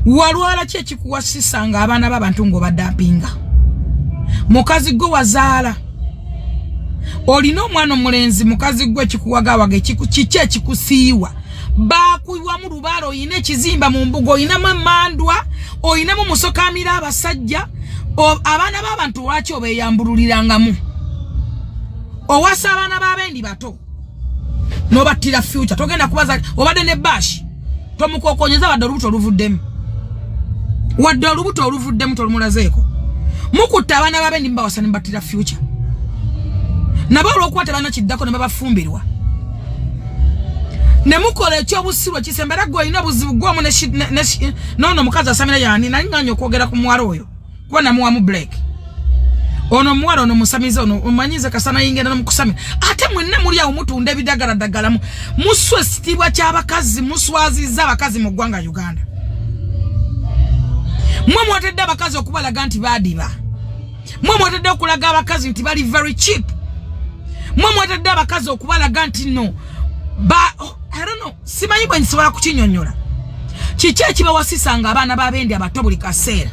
walwala ki ekikuwasisanga abaana b'abantu ng'obaddapinga mukazi gwe wazaala olina omwana omulenzi mukazi gwe ekikuwagawaga kiki ekikusiiwa bakuyiwamu lubaala oyina ekizimba mu mbuga oyinamu emmandwa oyinamu musokamira abasajja abaana b'abantu lwaki obeeyambululirangamu owasa abaana b'abendi bato n'obattira future togenda kubaza obadde ne bashi tomukokonyeza wadde olubuto oluvuddemu wadde olubuto oluvuddemu tolumulazeeko mukutta abaana b'abendi mbawasa ne mbattira future nabo olw'okuba tebalina kiddako ne babafumbirwa ne mukola ekyobusiru ekisembera gwe olina obuzibu gwomu noono mukazi asamira yani nali nganya okwogera ku muwala oyo kuba namuwamu break ono omuwala ono musamiza ono omanyize kasana yingenda nomukusamira ate mwenna muli awo mutunda ebidagaladagala muswa ekitiibwa ky'abakazi muswaziza abakazi mu ggwanga Uganda mwe mwatedde abakazi okubalaga nti baadiba mwe mwatedde okulaga abakazi nti bali very cheap mwe mwatedde abakazi okubalaga nti no I don't know simanyi bwe nsobola kukinyonnyola kiki ekibawasisanga abaana b'abendi abato buli kaseera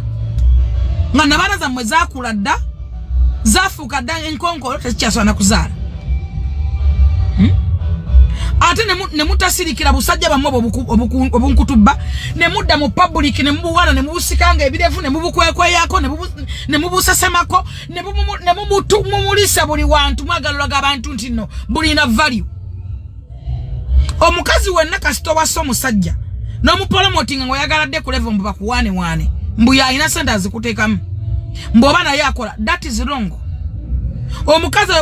nga nabaana zammwe zaakula dda zafuuka dda enkonkolo tekikyasobola na kuzaala ate ne mutasirikira busajja bammwe obunkutubba ne mudda mu public ne mubuwala ne mubusikanga ebirevu ne mubukwekweyako ne mubusasemako ne mumulisa buli wantu mwagalulaga abantu nti no bulina value omukazi wenna kasito wasa omusajja n'omupromotinga ng'oyagaladde ku level mbu bakuwaane mbu yalina sente azikuteekamu mbw'oba naye akola that is wrong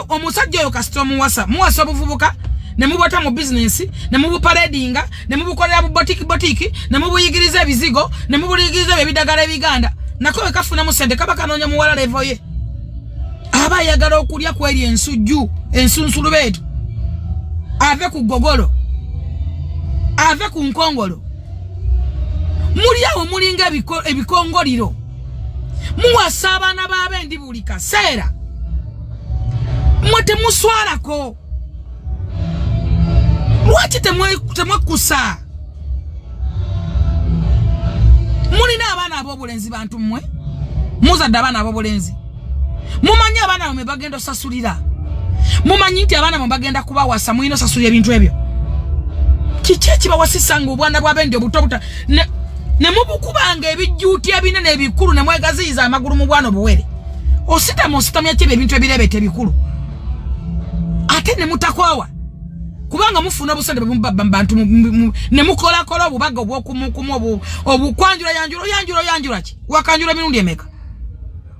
omusajja oyo kasito muwasa obuvubuka ne mubota mu business ne mubuparedinga ne mubukolera bu botiki ne mubuyigiriza ebizigo ne mubuyigiriza ebidagala ebiganda nako wekafuna mu sente kaba kanoonya muwala level ye aba ayagala okulya kweri ensunsulu beetu ave ku gogolo ave ku nkongolo muli awo mulinga ebikongoliro muwasa abaana b'abendi buli kaseera mwe temuswalako lwaki temwekusa mulina abaana ab'obulenzi bantu mmwe muzadde abaana ab'obulenzi mumanyi abaana bamwe bagenda osasulira mumanyi nti abaana bamwe bagenda kubawasa mulina osasulira ebintu ebyo kiki ekibawasisanga obwana bw'abendi obutobuta ne mubukubanga ebijjuuti ebinene ebikulu ne mwegaziyiza amagulu mu bwana obuwere ositamya kiba ebintu ebirebeta ebikulu ate ne mutakwawa kubanga mufuna obusente bantu ne mukolakola obubaga obwokumukumu obukwanjula yanjula ki wakanjula mirundi emeka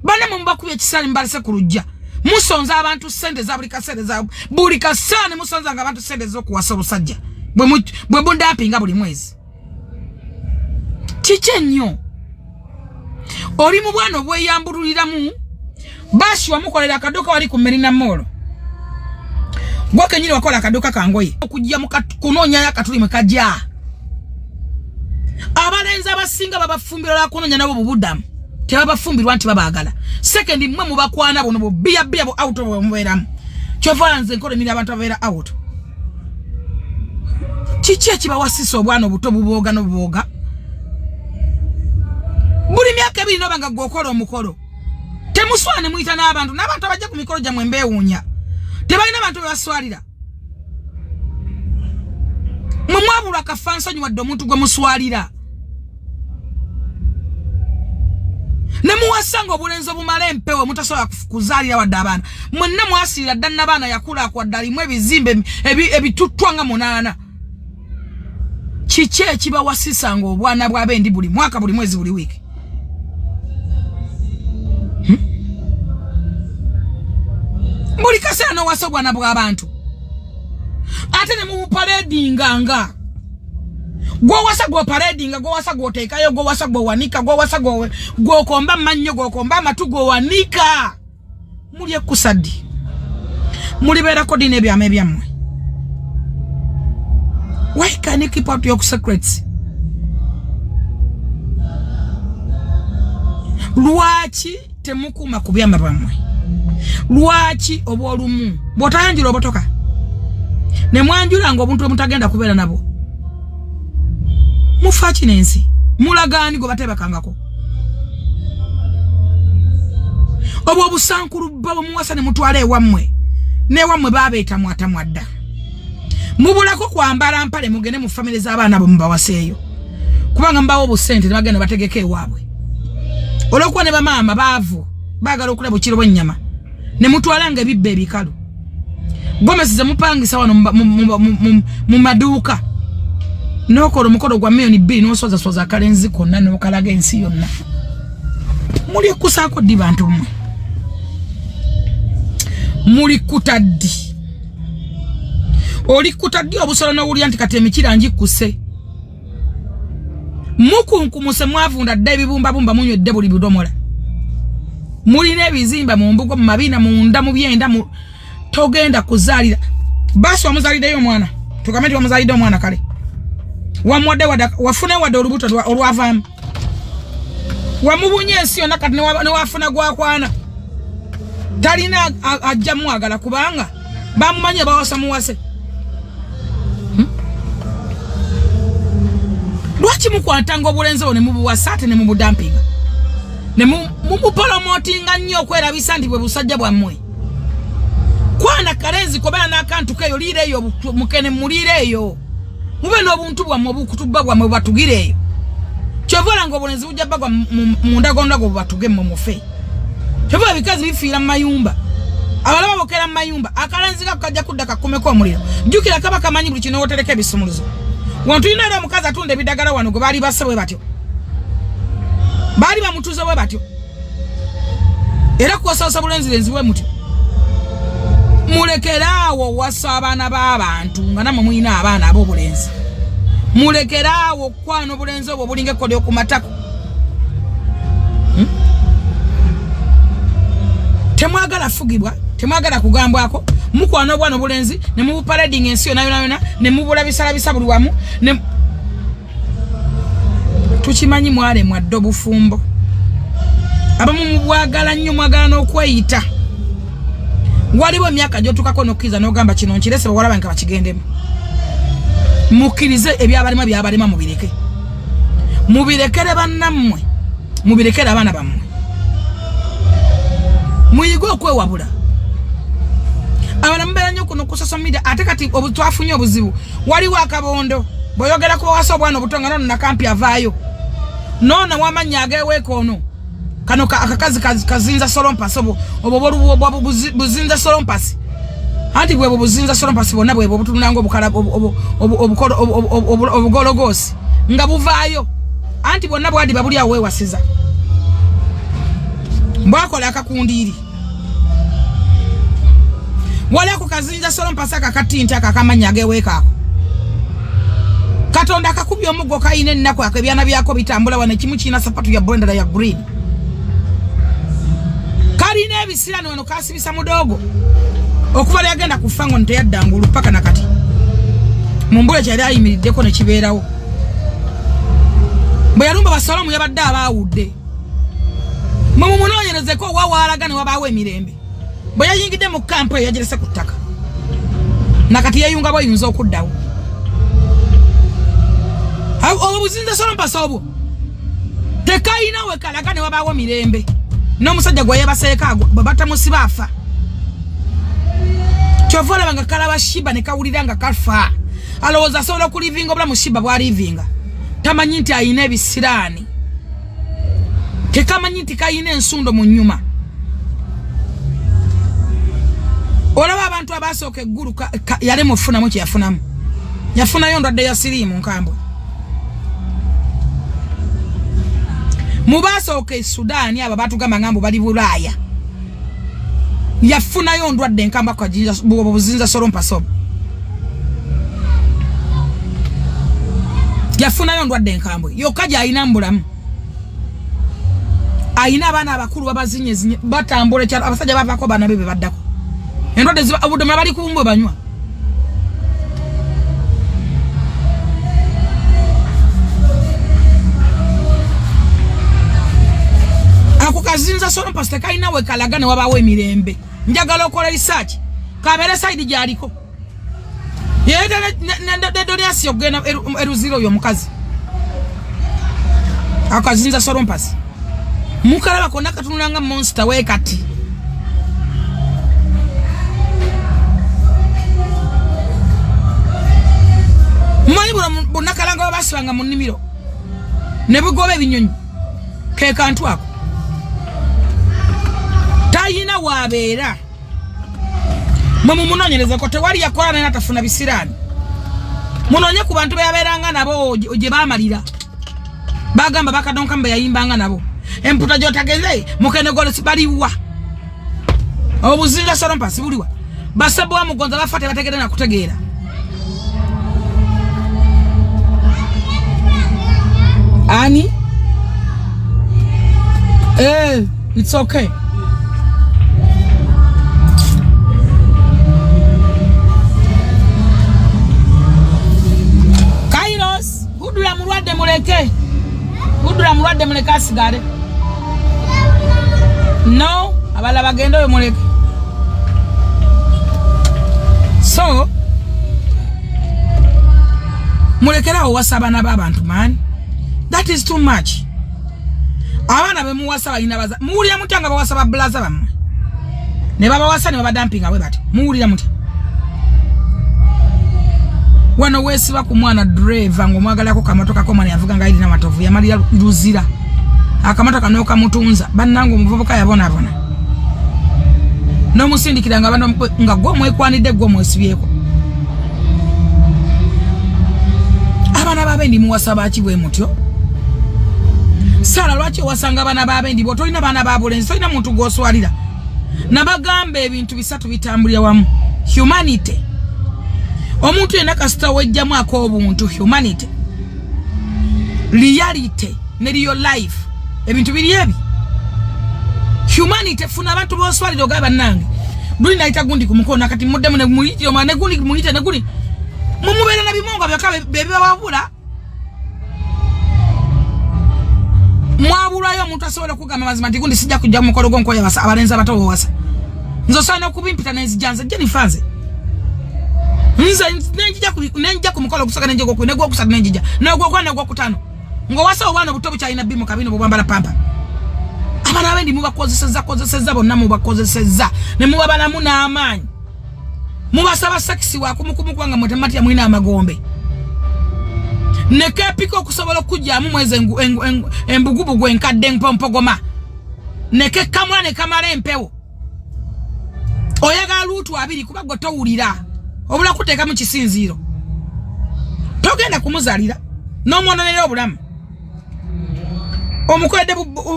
bane mubakubya ekisaali mbalese ku lujja musonza abantu sente za buli kaseera ne musonzanga abantu sente z'okuwasa obusajja bwe bundapinga buli mwezi kiki ennyo oli mu bwana obweyambululiramu bashi wamukolera akaduuka wali ku Merina Mall gwe kenyini wakola akaduuka kangoye okujja kunoonyayo akatuli mwe kajja abalenzi abasinga babafumbira lwakunoonya nabo bubuddamu tebabafumbirwa nti babaagala sekendi mmwe mubakwana bono bubiya bo out bwe mubeeramu kyova nze nkolemira abantu ababeera out kiki ekibawasisa obwana obuto bubooga n'obubooga buli myaka ebiri nobanga gwokola omukolo temuswane muyita n'abantu abajja ku mikolo gyammwe mbeewuunya tebalina abantu bebaswalira mwe mwabulwa kafansonyi wadde omuntu gwe muswalira ne muwasanga obulenzi obumala empewo mutasobola kuzaalira wadde abaana mwenna mwasirira dda n'abaana yakulakwadde alimu ebizimbe ebituttwa nga 8 kiki ekibawasisanga obwana bw'abendi buli mwaka buli mwezi buli wiiki buli kaseera n'owasa obwana bw'abantu ate ne mubuparedinganga gwowasa gwoparedinga gwowasa gwoteekayo gwowasa gwowanika gwowasa gwokomba mannyo gwokomba amatu gwowanika muli ekkusaddi mulibeerako ddi n'ebyama ebyammwe why can you keep out your secrets lwaki temukuuma ku byama bammwe lwaki obwolumu bw'otayanjula obotoka ne mwanjulanga obuntu bwe mutagenda kubeera nabo mufa kinensi mulagani go batebakangako obwo obusankulu babo muwasa ne mutwale ewamwe ne wamwe babeeta mwatamwadda mubulako kwambala mpale mugende mu family z'abaana abo mubawaseeyo kubanga mbawo obusente ne bagenda bategeke ewaabwe olwokuba ne bamaama baavu baagala okulaba bukiro bw'ennyama ne mutwalanga ebibba ebikalu Gomesi ze mupangisa wano mu maduuka n'okola omukolo gwa $2 n'osoza akalenzi konna n'okalaga ensi yonna muli kusaako ddi bantu mmwe muli kutaddi oli kutaddi obusolo n'owulya nti kati emikira ngikuse mukunkumuse mwavunda dda ebibumbabumba munywedde buli budomola mulina ebizimba mu mbugo mu mabina munda mu byenda togenda kuzaalira basi wamuzaaliddeyo omwana tugambe nti wamuzaalidde omwana kale wamwadde wafune wadde olubuto olwavaamu wamubunye ensi yonna kati newafuna gwakwana talina ajja mwagala kubanga bamumanye bawasa muwase lwaki mukwatanga obulenzi obwo ne mubuwasa ate ne mubudampinga ne mumupolomotinga nnyo okwerabisa nti bwe busajja bwammwe kwana kalenzi kobera n'akantu keyo liireeyo mukene muliireeyo mube n'obuntu bwammwe obukutubba bwammwe bubatugireeyo kyovola nga obulenzi bujja bagwa mu ndagondago bubatuge mmwe mufe kyovola bikazi bifiira mu mayumba abalaba bokera mu mayumba akalenzi kako kajja kudda kakumeko omuliro jjukira kaba kamanyi buli kino wotereka ebisumuluzo wantu ina era omukazi atunda ebidagala wano gwe baali basse bwe batyo baali bamutuuze bwe batyo era kuwasawasa bulenzirenzi bwe mutyo mulekeraawo wasa abaana b'abantu nga namwe muyina abaana ab'obulenzi mulekeraawo okwana obulenzi obwo bulinga ekkodyo ku matako temwagala fugibwa temwagala kugambwako mukwana obwana obulenzi ne mubuparading ensi yona yona ne mubulabisalabisa buli wamu tukimanyi mwale mwadde obufumbo abamu mubwagala nnyo mwagala n'okweyita waliwo emyaka gyotukako n'okkiriza n'ogamba kino nkirese bawalaba nka bakigendemu mukkirize ebyabalema mubireke mubirekere bannammwe mubirekere abaana bammwe muyige okwewabula abalamu beera nnyo kuno ku social media ate kati twafunye obuzibu waliwo akabondo bw'oyogera ku bawasa obwana obuto nga nono nakampi avaayo noona wamanya ageweeka ono kano akakazi kazinza solompasi obwo buzinza solompasi anti bwebwo buzinza solompasi bwonna bwebwo obutunanga obugologosi nga buvaayo anti bwonna bwadi babuli awo weewasiza mbwakola akakundiiri wali ako kazinza solompasi akakatinti akakamanya ageweeka ako katonda akakubya omuggo kayina ennaku ako ebyana byako bitambula wano ekimu kiina sapatu ya blendera ya green kalina ebisirani wano kasibisa mudogo okuva lyagenda kufa ngo nteyaddangulu paka nakati mumbule kyali ayimiriddeko ne kibeerawo bwe yalumba basolomu yabadde abaawudde mwe mumunoonyerezeko wawaalaga ne wabaawo emirembe bwe yayingidde mu kampu eyo yagirese ku ttaka nakati yeyunga bweyinza okuddawo obuzinza solompasi obwo tekayina we kalaga ne wabaawo mirembe n'omusajja gwe yebaseeka bwe batamusiba afa kyova olaba nga kalaba shiba ne kawulira nga kafa alowooza asobola okulivinga obulamu shiba bwalivinga tamanyi nti ayina ebisiraani tekamanyi nti kayina ensundo mu nnyuma olaba abantu abasooka eggulu yalema okufunamu kye yafunamu yafunayo ndwadde ya siriimu nkambwe mubasooka e Sudaani abo batugamba ngambo bali Bulaaya yafunayo ndwadde enkamba kwa buzinza solompasi obwo yafunayo ndwadde enkambwe yokka gy'alina mu bulamu ayina abaana abakulu babazinyezinye batambula ekyalo abasajja bavaako baana be baddako endwadde obudoma bali kubumbwe banywa ako kazinza solompasi tekayina we kalaga ne wabaawo emirembe njagala okola research kabeere side gyaliko yeeta ne doniasi okugenda eruziro oyo omukazi akazinza solompasi mukalaba konna katunulanga monster we kati mmanyi bonna kalanga basibanga mu nnimiro ne bugoba ebinyonyi ke kantu ako tayina wabeera mumunonyereza ko tewali yakola naye atafuna bisirani munonye ku bantu beyabeeranga nabo gye bamalira bagamba bakadonka mbe yayimbanga nabo emputa gyotagenze mukene golesi baliwa obuzinga solompasi buliwa basabu wa mugonza bafate bategere na kutegeera Ani it's okay. Kairos, hudura mulwadde muleke. Hudura mulwadde muleke asigale. No, abala bagendo we muleke. So, mulekera owasaba n'abantu man. That is too much. Abana be muwasaba inabaza. Muwulira mutanga bawasaba blaza bamwe. Ne baba wasa ne baba dumping awe bati. Muwulira muti. Wano wesiba ku mwana driver ngo mwagala ko kamotoka ko mwana yavuga ngaidi na matovu ya mali luzira. Akamotoka no kamutunza. Bannango muvubuka yabona bona. No musindikira nga bano nga gwo mwekwanide gwo mwesibyeko. Abana babendi muwasaba ki bwe mutyo. Sala lwaki wasanga bana babendi bo tolina bana babulenzi tolina muntu gwoswalira nabagambe ebintu bisatu bitambulira wamu humanity omuntu yena kasita wejjamu ak'obuntu humanity reality ne real life ebintu biri ebi humanity funa abantu boswalira ogaba nange nduli naita gundi kumukona kati muddemu ne muyiti omane gundi muyite ne gundi mumubera na bimonga byakabe bebe babula mwabulayo omuntu asobola kugamba mazima ndikundi sijja kujja mukolo gonko yabasa abalenza batawo wasa nzo sana kubimpita nezijanza je nifanze nza nenjija ku mukolo kusaka nenje gokwe negwo kusaka nenjija negwo kwana gwo kutano ngo wasa obwana butobu cha ina bimu kabino bwambala pampa abana bendi mubakozeseza bonna mubakozeseza ne mubabana muna amanyi mubasaba seksi wa kumukwanga mutemati ya mwina amagombe nekepiko kusobola kujja mu mweze embugubu gwenkadde mpompogoma neke kamwa ne kamara empewo oyaga lutu abiri kuba gotowulira obula kuteeka mu kisinziro togenda kumuzalira no mwononera obulamu omukwede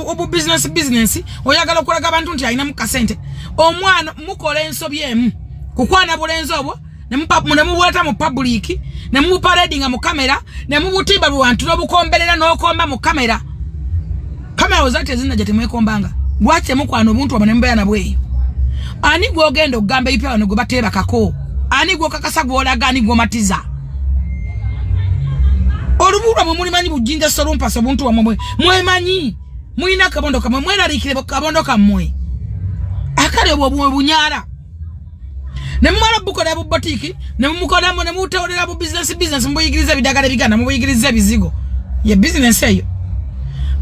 obu business oyagala okulaga abantu nti alina mu kasente omwana mukola ensobye emu kukwana bulenzo obwo ne mubuleta mu public ne muparadinga mu kamera ne mubutiba lwantu n'obukomberera n'okomba mu kamera ozate zinna jete mwekombanga gwache mukwana obuntu obone mbeya na bweyo ani gwogenda okugamba ipe wano gwe bateba kako ani gwo kakasa gwolaga ani gwo matiza olubulwa mu mulimanyi bujinja solompasi obuntu wamwe mwemanyi muina kabondo kamwe mwerarikire kabondo kamwe akale obwo bunyara ne mmala bukola bu boutique ne mukola mo ne mutawulira bu business mbuyigiriza bidagala bigana mbuyigiriza bizigo ye business eyo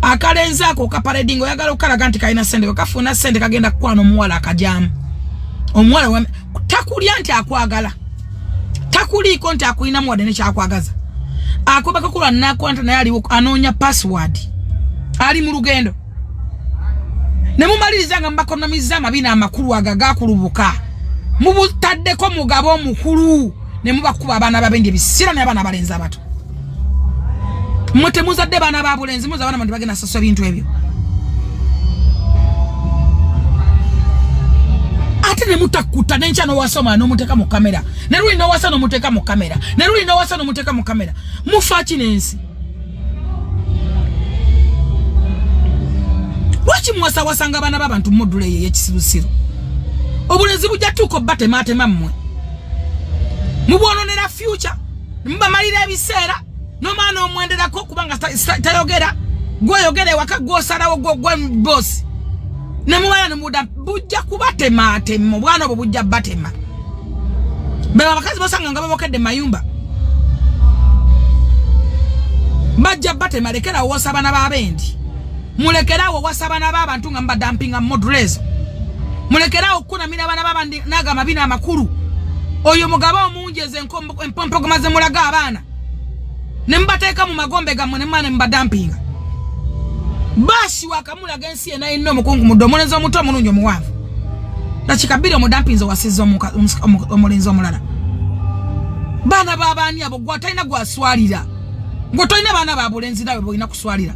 akalenza ako kaparedingo yagala okalaga nti kaina sente kafuna sente kagenda kwano muwala akajamu omuwala takulya nti akwagala takuli konti akulina mwade ne kyakwagaza akoba kakula nakwanta naye ali anonya password ali mu lugendo ne mumaliriza nga mbakonomiza mabina amakulu agagakulubuka mubutaddeko mugabo mukulu ne mubakuba abana babendi bisira ne abana balenza abato mute muzadde bana babulenzi muza abana mandi bagena saso bintu ebyo ate ne mutakuta nencha no wasoma no muteka mu kamera ne ruli no wasano muteka mu kamera ne ruli no wasano muteka mu kamera mufachi nensi wachi mwasa wasanga abana babantu module ye kisirusiru obulenzi bujja tuko bate mate mamwe mubononera future mba malira ebiseera no maana omwendera ko kubanga tayogera gwoyogere wakagosalawo gwo boss ne mubana ne muda bujja kubate mate mu bwana obo bujja batema beba bakazi basanga nga babokedde mayumba Bajja bate malekera wasabana babendi. Mulekera wasabana babantu nga mbadampinga modrezo. Mulekera okuna mina bana babandi naga mabina amakuru. Oyo mugaba omunjeze empompo gomaze mulaga abana. Nembateka mu magombe gamwe nemane mbadampinga. Bashi wakamulaga ensi ena ino mukungu mudomoneza omuto mulunjo muwanvu. Nakikabira omudampinzo wasizo omulinzo omulala. Bana babani abo gwataina gwaswalira. Ngotoina bana babulenzi nawe boina kuswalira.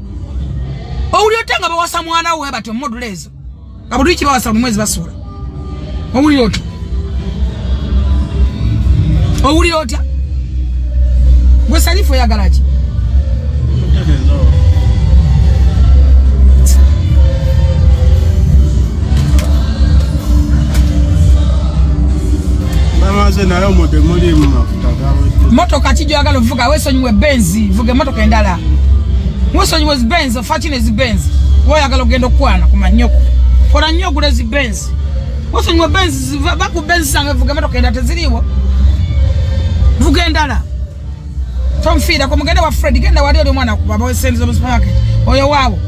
Owuli otenga bawasa mwana we batyo modulezo. Kabudiki bawasa mwezi basura. Owuli otya. Owuli otya. Gwe salifo ya garaji. Moto kachijo agalo vuga weso nywe benzi vuge moto kaendala weso nywe benzi fatine zi benzi woya agalo gendo kwana kuma nyoko kora nyoko lezi benzi weso nywe benzi baku benzi sange vuge moto kaenda teziliwo vuge endala Tom Fida kwa mugenda wa Fred genda wali oli mwana baba we senzo mu supermarket oyo wabo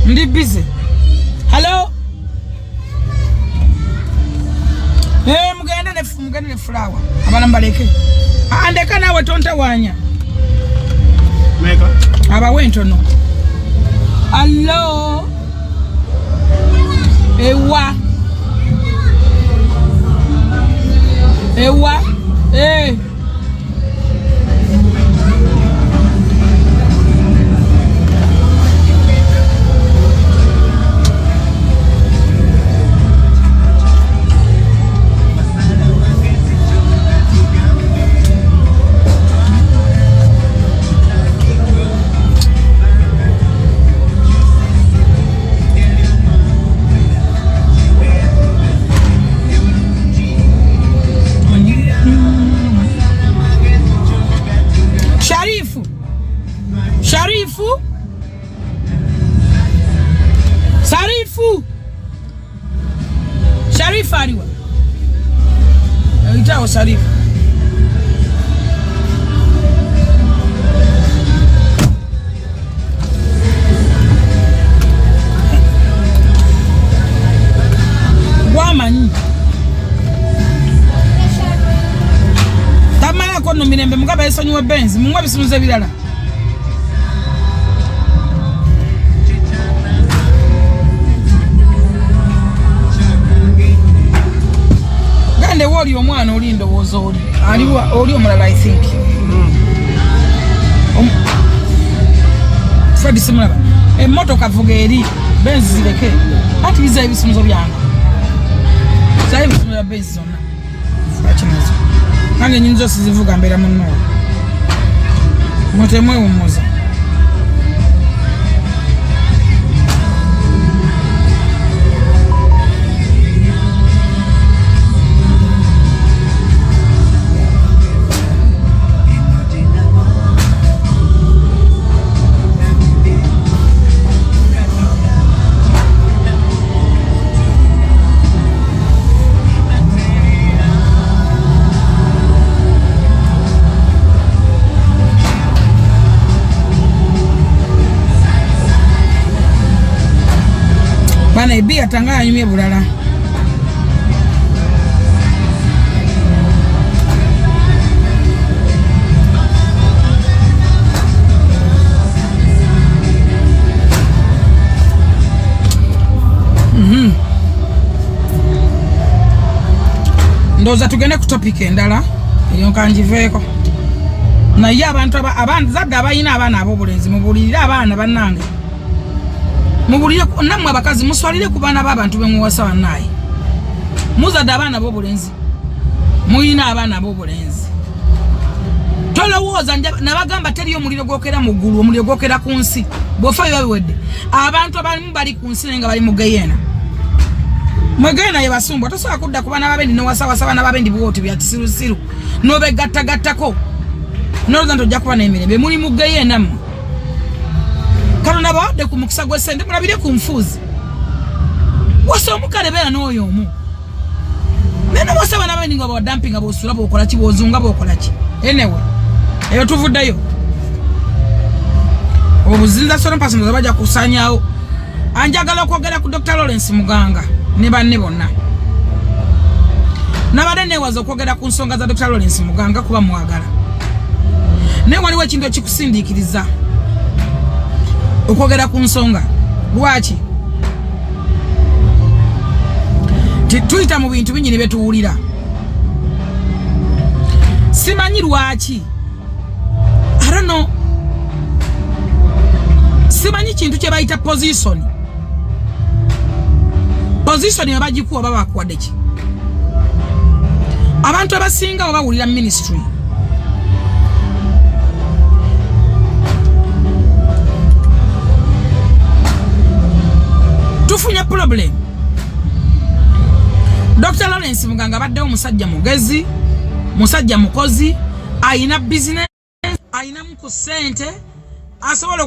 ndi busy hello mugende ne flower abana mbaleke andeka nawe tonta wanya meka aba wentono allo ewa Sharif aliwa itao Sharif Wamanyi tamala kono mirembe mugaba esonywe benzi mungwa bisimuze bilala Gande woli omwana oli ndowooza oli aliwa oli omulala I think Fred simulaba emotoka vuga eri benzi zireke ati biza ebisimuzo byange sai bisumula benzi zonna achinazo nange nyinzo sizivuga mbera munno motemwe umuza Bana ibi atangaya nyumye bulala Ndoza tugende ku topic endala eyo kanjiveko na ya abantu abantu zadda abayina abana abobulenzi mubulira abana bannange mubulire namwe abakazi muswalire ku bana b'abantu bemuwasa banaye muzadde abana abobulenzi muyina abana abobulenzi tolowooza nabagamba teriyo omuliro gwokera mu ggulu omuliro gwokera ku nsi bwofa biwedde abantu abamu bali ku nsi nga bali mu geyena mwegena ye basumbu tosobola kudda ku bana babendi nowasawasa bana babendi bwoti bya kisirusiru nobegattagattako noloza nti ojja kuba n'emirembe muli mu geyena mmwe Karona bawadde ku mukisa gwe sente mulabire ku nfuzi wasa omukale beera n'oyo omu nene wasa bana babendi nga bawa dumping abo osula bokola ki bozunga bokola ki anyway eyo tuvuddeyo obuzinza sono pasino zabaja kusanyawo anjagala okwogera ku Dr. Lawrence Muganga ne banne bonna nabade newaza okwogera ku nsonga za Dr. Lawrence Muganga kuba mwagala ne waliwo ekintu ekikusindikiriza okwogera ku nsonga lwaki tuyita mu bintu binyini betuwulira simanyi lwaki I don't know simanyi kintu kye bayita position abagikuwa baba bakuwadde ki abantu abasinga babawulira ministry tufunya problem Dr. Lawrence Muganga baddewo musajja mugezi musajja mukozi ayina business ayina mu kusente asobola